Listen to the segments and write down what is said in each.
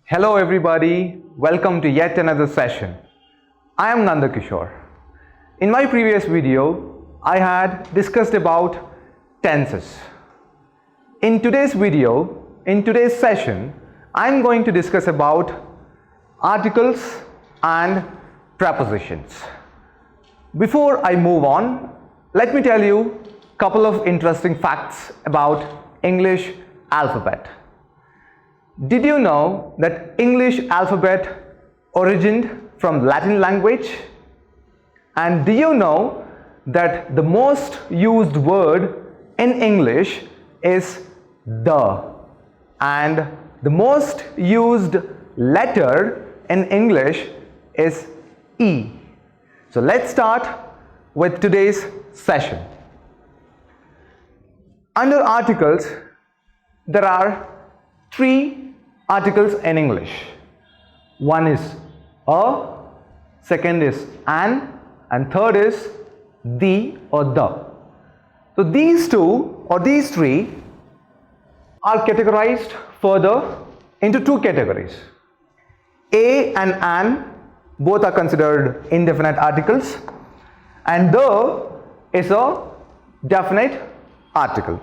Hello everybody, welcome to yet another session. I am Nanda Kishore. In my previous video, I had discussed about tenses. In today's video, in today's session, I am going to discuss about articles and prepositions. Before I move on, let me tell you a couple of interesting facts about English alphabet. Did you know that English alphabet originated from Latin language? And do you know that the most used word in English is the, and the most used letter in English is E. So let's start with today's session. Under articles, there are three articles in English. One is a, second is an, and third is the or the. So these two or these three are categorized further into two categories. A and an both are considered indefinite articles, and the is a definite article.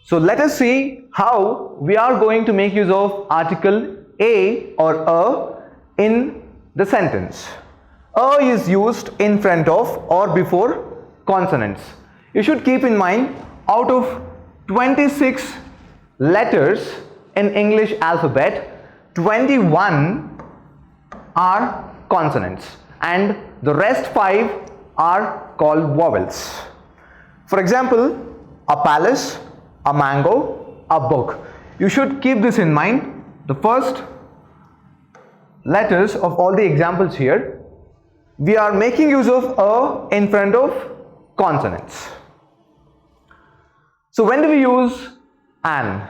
So let us see how we are going to make use of article a or a in the sentence. A is used in front of or before consonants. You should keep in mind, out of 26 letters in English alphabet, 21 are consonants and the rest 5 are called vowels. For example, a palace, a mango, a book. You should keep this in mind. The first letters of all the examples here, we are making use of a in front of consonants. So when do we use an?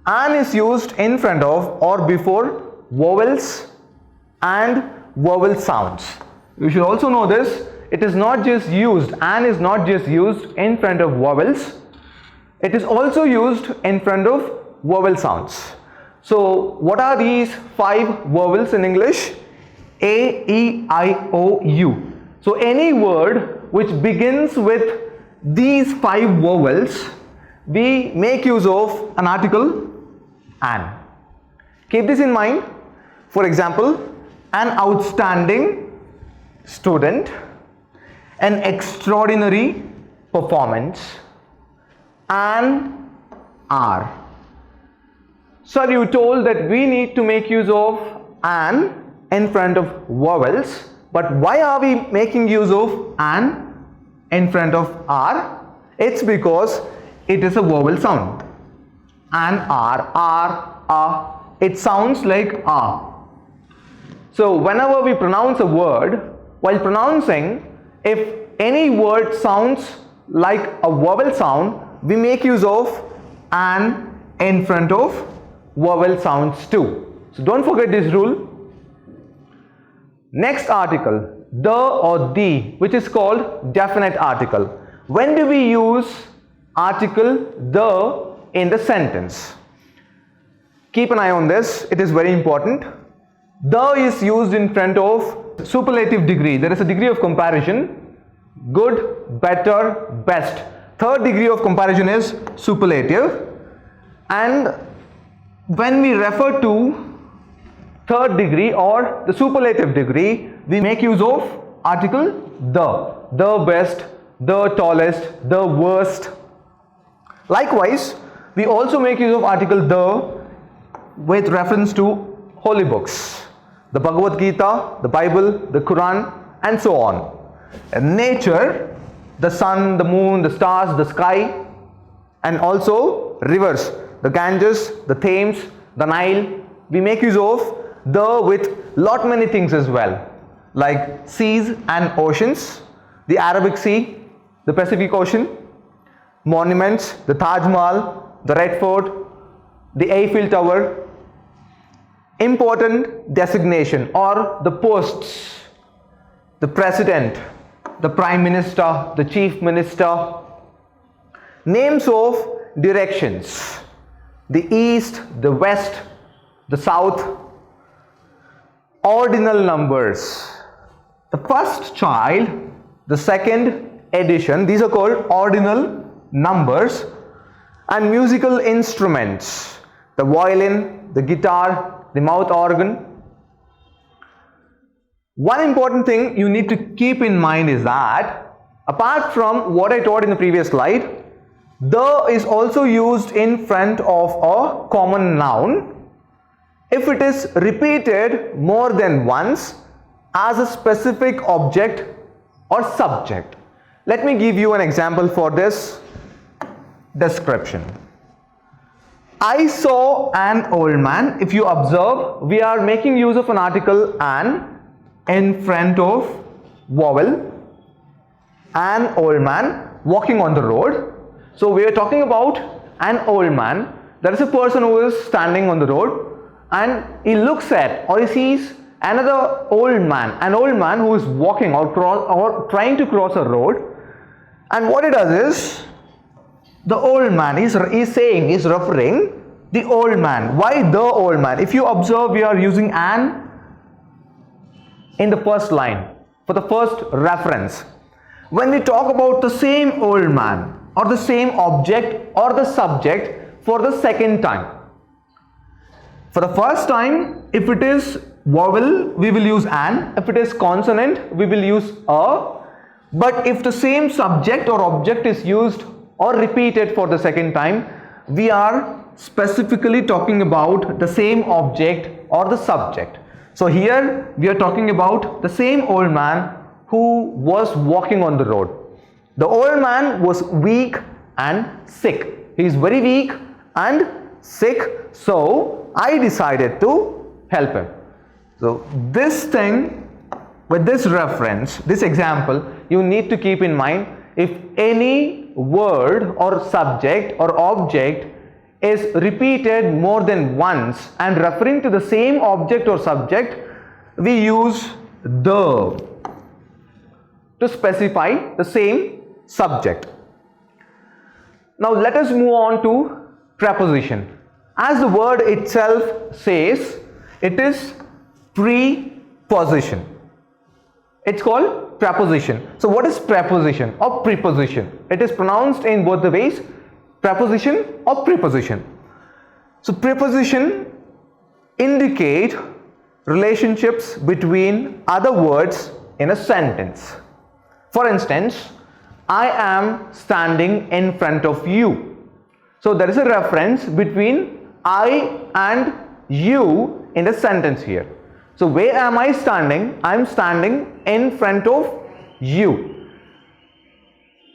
An is used in front of or before vowels and vowel sounds. You should also know this. It is not just used, an is not just used in front of vowels. It is also used in front of vowel sounds. So what are these 5 vowels in English? A, E, I, O, U. So any word which begins with these 5 vowels, we make use of an article an. Keep this in mind. For example, an outstanding student, an extraordinary performance, an are. Sir, you told that we need to make use of an in front of vowels, but why are we making use of an in front of are? It's because it is a vowel sound. An, are, it sounds like a. So whenever we pronounce a word, while pronouncing, if any word sounds like a vowel sound, we make use of an in front of vowel sounds too. So don't forget this rule. Next article, the or the, which is called definite article. When do we use article the in the sentence? Keep an eye on this, it is very important. The is used in front of superlative degree. There is a degree of comparison: good, better, best. Third degree of comparison is superlative, and when we refer to third degree or the superlative degree, we make use of article the best, the tallest, the worst. Likewise, we also make use of article the with reference to holy books, the Bhagavad Gita, the Bible, the Quran, and so on. And nature, the sun, the moon, the stars, the sky, and also rivers, the Ganges, the Thames, the Nile. We make use of the with lot many things as well, like seas and oceans, the Arabic Sea, the Pacific Ocean, monuments, the Taj Mahal, the Red Fort, the Eiffel Tower, important designation or the posts, the president, the prime minister, the chief minister, names of directions, the east, the west, the south, ordinal numbers. The first child, the second edition, these are called ordinal numbers. And musical instruments, the violin, the guitar, the mouth organ. One important thing you need to keep in mind is that apart from what I taught in the previous slide, the is also used in front of a common noun if it is repeated more than once as a specific object or subject. Let me give you an example for this description. I saw an old man. If you observe, we are making use of an article an in front of vowel. An old man walking on the road. So we are talking about an old man. There is a person who is standing on the road and he looks at or he sees another old man, an old man who is walking or trying to cross a road. And what he does is, the old man is referring the old man. Why the old man? If you observe, we are using an in the first line for the first reference. When we talk about the same old man or the same object or the subject for the second time. For the first time, if it is vowel, we will use an. If it is consonant, we will use a. But if the same subject or object is used or repeated for the second time, we are specifically talking about the same object or the subject. So here we are talking about the same old man who was walking on the road. The old man was weak and sick. He is very weak and sick, so I decided to help him. So this thing, with this reference, this example, you need to keep in mind, if any word or subject or object is repeated more than once and referring to the same object or subject, we use the to specify the same subject. Now let us move on to preposition. As the word itself says, it is preposition. It's called preposition. So what is preposition or preposition? It is pronounced in both the ways, preposition or preposition. So preposition indicate relationships between other words in a sentence. For instance, I am standing in front of you. So there is a reference between I and you in the sentence here. So where am I standing? I am standing in front of you.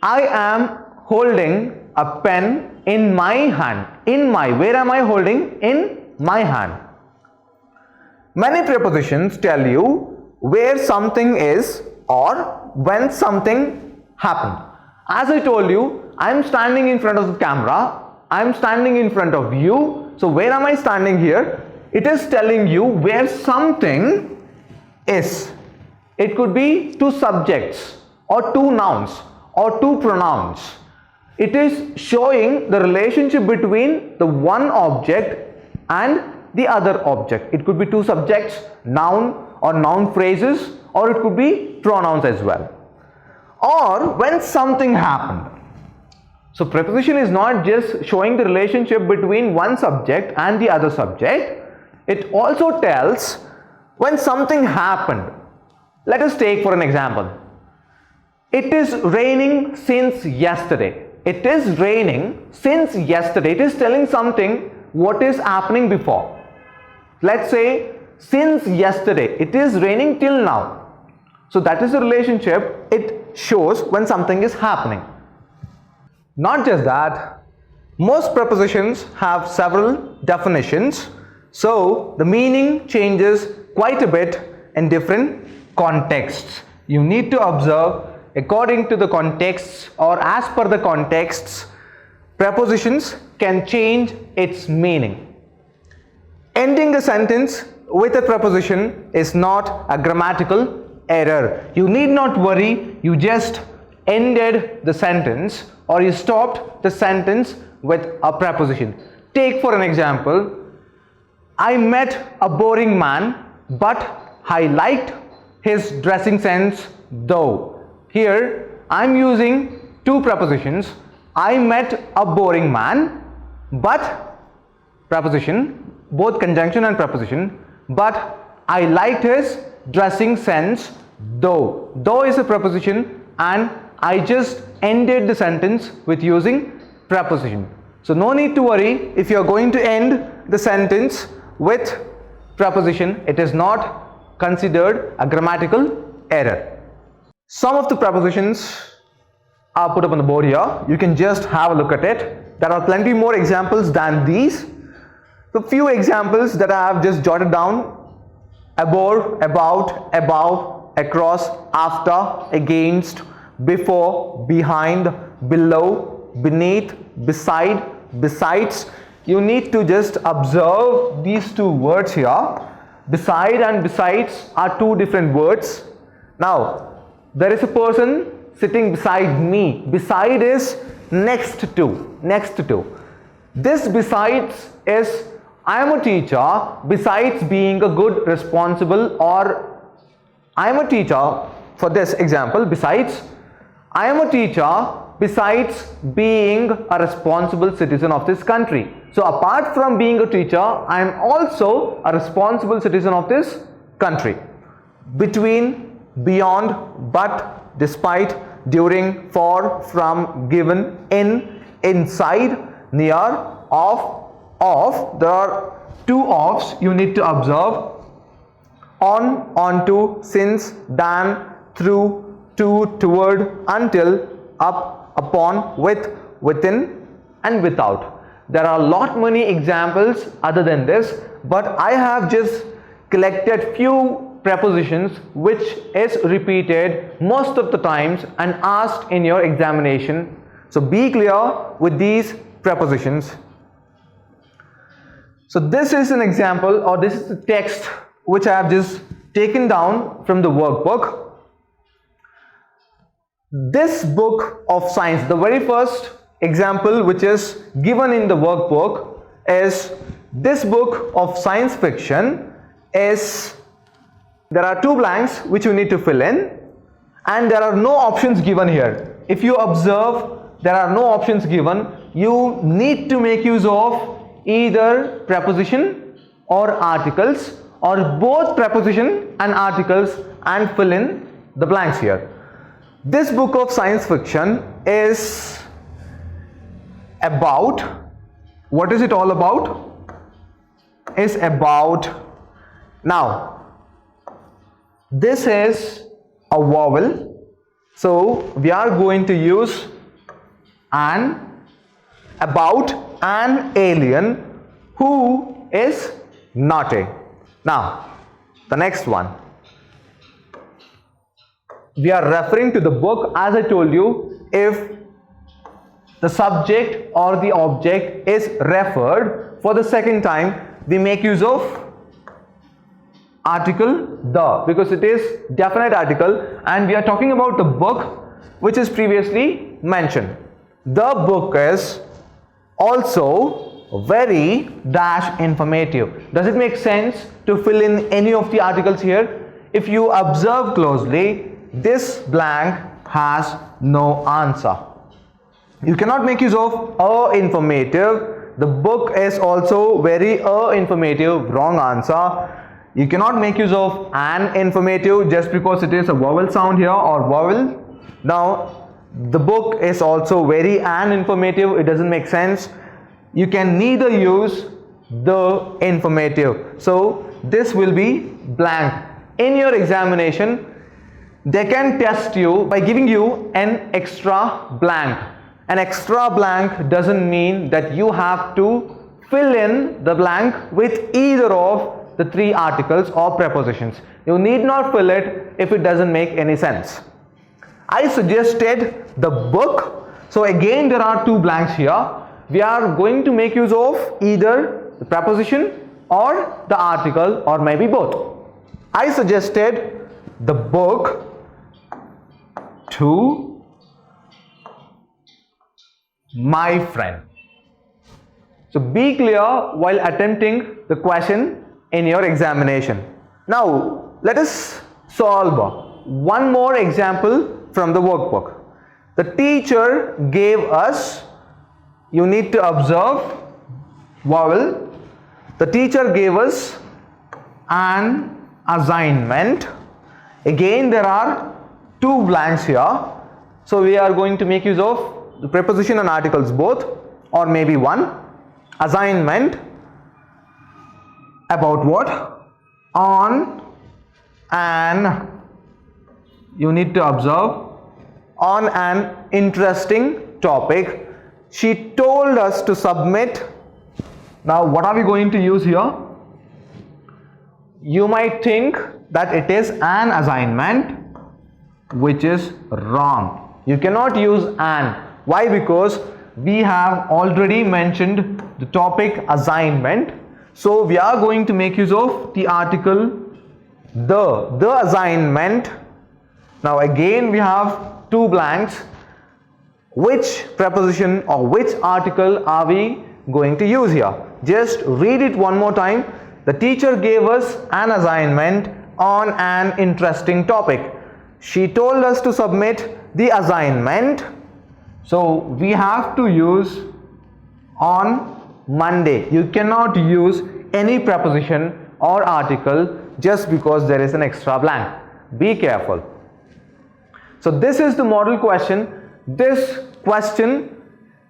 I am holding a pen in my hand. Where am I holding? In my hand. Many prepositions tell you where something is or when something happened. As I told you, I am standing in front of the camera. I am standing in front of you. So where am I standing here? It is telling you where something is. It could be two subjects or two nouns or two pronouns. It is showing the relationship between the one object and the other object. It could be two subjects, noun or noun phrases, or it could be pronouns as well. Or when something happened. So preposition is not just showing the relationship between one subject and the other subject. It also tells when something happened. Let us take for an example. It is raining since yesterday. It is raining since yesterday. It is telling something what is happening before. Let's say since yesterday. It is raining till now. So that is the relationship it shows when something is happening. Not just that, most prepositions have several definitions. So the meaning changes quite a bit in different contexts. You need to observe according to the contexts or as per the contexts, prepositions can change its meaning. Ending a sentence with a preposition is not a grammatical error. You need not worry, you just ended the sentence or you stopped the sentence with a preposition. Take for an example, I met a boring man, but I liked his dressing sense though. Here I am using two prepositions. I met a boring man, but preposition, both conjunction and preposition, but I liked his dressing sense though. Though is a preposition and I just ended the sentence with using preposition. So no need to worry if you are going to end the sentence with preposition. It is not considered a grammatical error. Some of the prepositions are put up on the board here. You can just have a look at it. There are plenty more examples than these. The few examples that I have just jotted down: above, about, above, across, after, against, before, behind, below, beneath, beside, besides. You need to just observe these two words here. Beside and besides are two different words. Now, there is a person sitting beside me. Beside is next to, next to. This besides is I am a teacher, besides being a good, responsible, or I am a teacher, for this example, besides I am a teacher, besides being a responsible citizen of this country. So apart from being a teacher, I am also a responsible citizen of this country. Between, beyond, but, despite, during, for, from, given, in, inside, near, of. There are two ofs you need to observe: on, onto, since, than, through, to, toward, until, up, upon, with, within, and without. There are a lot many examples other than this, but I have just collected few prepositions which is repeated most of the times and asked in your examination. So be clear with these prepositions. So this is an example, or this is the text which I have just taken down from the workbook. This book of science, the very first example which is given in the workbook is this book of science fiction. There are two blanks which you need to fill in, and there are no options given here. If you observe, there are no options given. You need to make use of either preposition or articles, or both preposition and articles, and fill in the blanks here. This book of science fiction is about, what is it all about? Is about, now this is a vowel, so we are going to use an, about an alien who is naughty. Now the next one, we are referring to the book. As I told you, if the subject or the object is referred for the second time, we make use of article the, because it is definite article and we are talking about the book which is previously mentioned. The book is also very dash informative. Does it make sense to fill in any of the articles here? If you observe closely, this blank has no answer. You cannot make use of informative. The book is also very informative. Wrong answer. You cannot make use of an informative just because it is a vowel sound here, or vowel. Now the book is also very an informative. It doesn't make sense. You can neither use the informative. So this will be blank. In your examination, they can test you by giving you an extra blank. An extra blank doesn't mean that you have to fill in the blank with either of the three articles or prepositions. You need not fill it if it doesn't make any sense. I suggested the book. So again, there are two blanks here. We are going to make use of either the preposition or the article, or maybe both. I suggested the book to my friend. So be clear while attempting the question in your examination. Now let us solve one more example from the workbook. The teacher gave us, you need to observe vowel. The teacher gave us an assignment. Again there are two blanks here. So we are going to make use of the preposition and articles both, or maybe one. Assignment about what? On an, you need to observe, on an interesting topic. She told us to submit. Now what are we going to use here? You might think that it is an assignment, which is wrong. You cannot use an. Why? Because we have already mentioned the topic assignment. So we are going to make use of the article the assignment. Now again we have two blanks. Which preposition or which article are we going to use here? Just read it one more time. The teacher gave us an assignment on an interesting topic. She told us to submit the assignment. So we have to use on Monday. You cannot use any preposition or article just because there is an extra blank. Be careful. So this is the model question. This question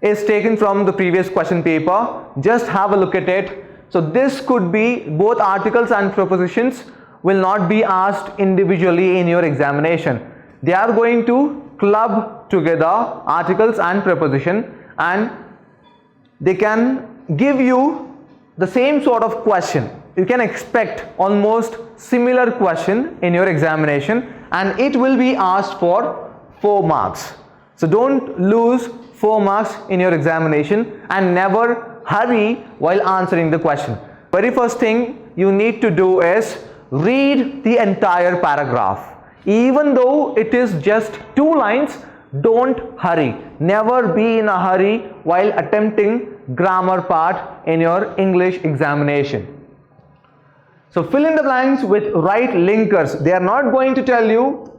is taken from the previous question paper. Just have a look at it. So this could be both articles and prepositions will not be asked individually in your examination. They are going to club together articles and preposition, and they can give you the same sort of question. You can expect almost similar question in your examination, and it will be asked for 4 marks. So don't lose 4 marks in your examination and never hurry while answering the question. Very first thing you need to do is read the entire paragraph. Even though it is just 2 lines, don't hurry. Never be in a hurry while attempting grammar part in your English examination. So fill in the blanks with right linkers. They are not going to tell you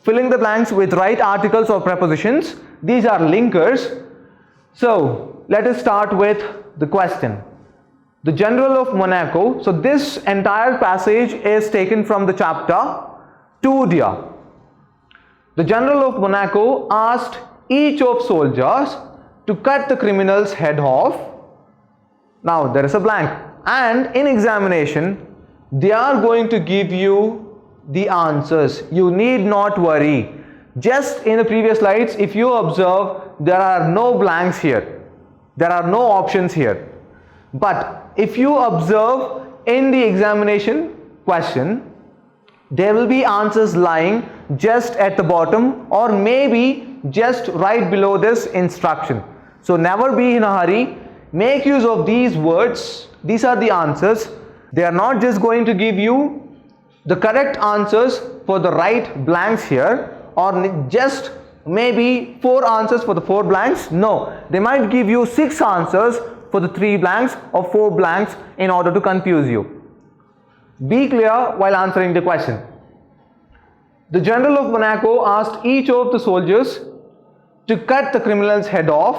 filling the blanks with right articles or prepositions. These are linkers. So let us start with the question. The General of Monaco. So this entire passage is taken from the chapter 2 dear. The General of Monaco asked each of soldiers to cut the criminal's head off. Now there is a blank, and in examination they are going to give you the answers. You need not worry. Just in the previous slides, if you observe, there are no blanks here. There are no options here. But if you observe in the examination question, there will be answers lying just at the bottom or maybe just right below this instruction. So never be in a hurry. Make use of these words. These are the answers. They are not just going to give you the correct answers for the right blanks here, or just maybe 4 answers for the 4 blanks. No, they might give you 6 answers for the 3 blanks or 4 blanks in order to confuse you. Be clear while answering the question. The General of Monaco asked each of the soldiers to cut the criminal's head off.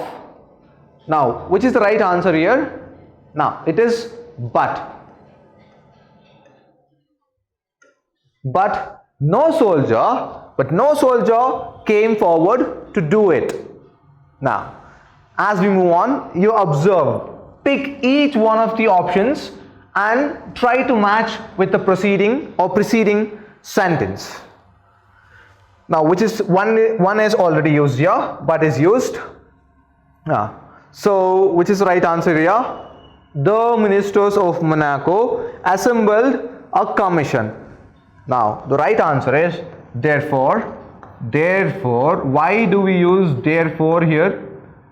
Now, which is the right answer here? Now, it is but. But no soldier came forward to do it. Now, as we move on, you observe. Pick each one of the options and try to match with the preceding sentence. Now, which is one is already used here, but is used. So, which is the right answer here? The ministers of Monaco assembled a commission. Now, the right answer is therefore. Therefore, why do we use therefore here?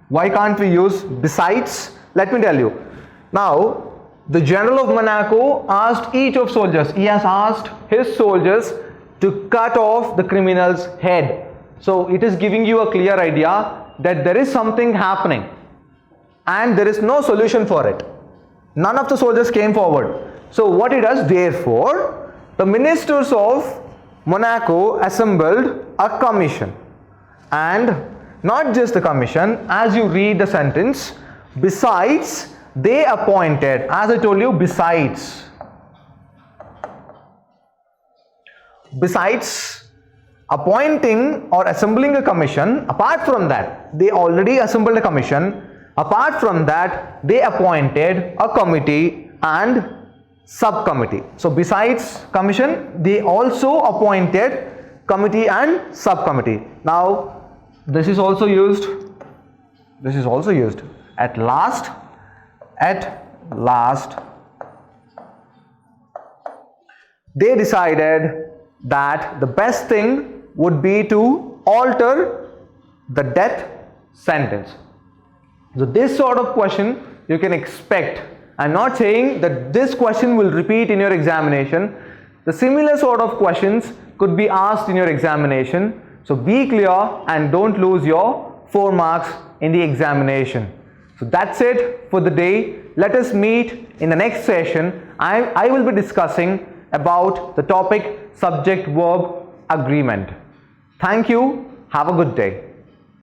Why can't we use besides? Let me tell you. Now, the General of Monaco asked each of soldiers. He has asked his soldiers to cut off the criminal's head. So it is giving you a clear idea that there is something happening. and there is no solution for it. None of the soldiers came forward. So what it does, therefore, the ministers of Monaco assembled a commission, and not just the commission, as you read the sentence, besides they appointed, as I told you, besides appointing or assembling a commission, apart from that, they already assembled a commission. Apart from that, they appointed a committee and subcommittee. So besides commission, they also appointed committee and subcommittee. Now this is also used at last they decided that the best thing would be to alter the death sentence. So this sort of question you can expect. I'm not saying that this question will repeat in your examination. The similar sort of questions could be asked in your examination. So be clear and don't lose your 4 marks in the examination. So that's it for the day. Let us meet in the next session. I will be discussing about the topic subject-verb agreement. Thank you. Have a good day.